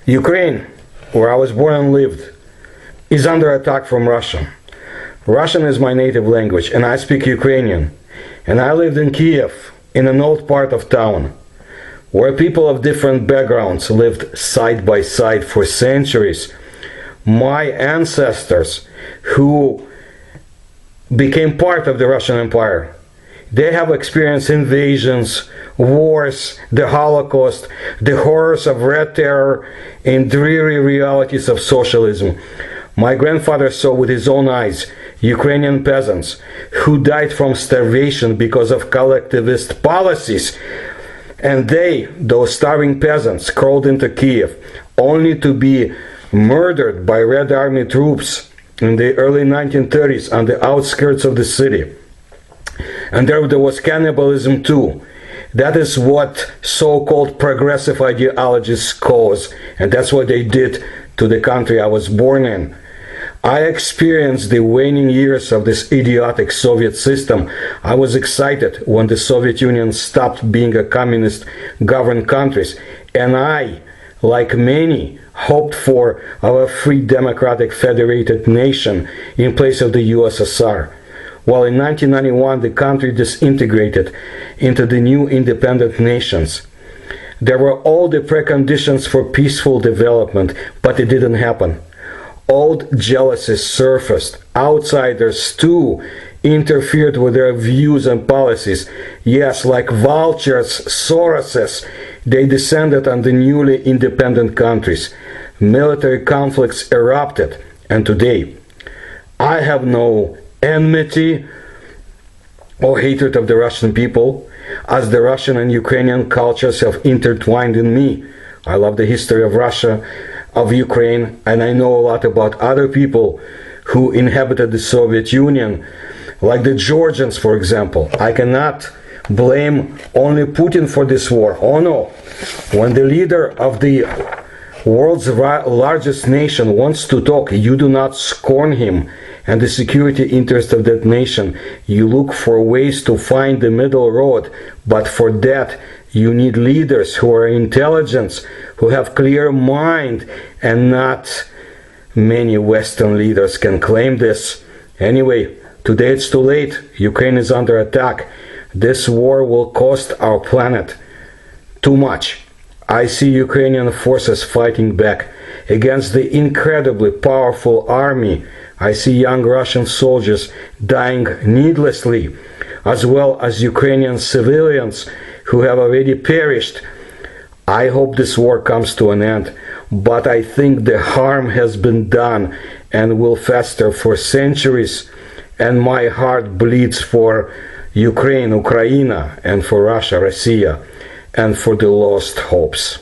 Ukraine, where I was born and lived, is under attack from Russia. Russian is my native language, and I speak Ukrainian. And I lived in Kiev, in an old part of town, where people of different backgrounds lived side by side for centuries. My ancestors, who became part of the Russian Empire, they have experienced invasions, wars, the Holocaust, the horrors of Red Terror, and dreary realities of socialism. My grandfather saw with his own eyes Ukrainian peasants who died from starvation because of collectivist policies. And they, those starving peasants, crawled into Kiev only to be murdered by Red Army troops in the early 1930s on the outskirts of the city. And there was cannibalism too. That is what so-called progressive ideologies cause, and that's what they did to the country I was born in. I experienced the waning years of this idiotic Soviet system. I was excited when the Soviet Union stopped being a communist governed country, and I, like many, hoped for a free democratic federated nation in place of the USSR. While in 1991 the country disintegrated into the new independent nations. There were all the preconditions for peaceful development, but it didn't happen. Old jealousies surfaced. Outsiders too interfered with their views and policies. Yes, like vultures, Soroses, they descended on the newly independent countries. Military conflicts erupted, and today I have no enmity or hatred of the Russian people, as the Russian and Ukrainian cultures have intertwined in me. I love the history of Russia, of Ukraine, and I know a lot about other people who inhabited the Soviet Union, like the Georgians, for example. I cannot blame only Putin for this war. Oh no, when the leader of the world's largest nation wants to talk, you do not scorn him and the security interest of that nation. You look for ways to find the middle road, but for that you need leaders who are intelligent, who have clear mind, and not many Western leaders can claim this. Anyway, today it's too late. Ukraine is under attack. This war will cost our planet too much. I see Ukrainian forces fighting back against the incredibly powerful army. I see young Russian soldiers dying needlessly, as well as Ukrainian civilians who have already perished. I hope this war comes to an end, but I think the harm has been done and will fester for centuries, and my heart bleeds for Ukraine, Ukraina, and for Russia, Russia, and for the lost hopes.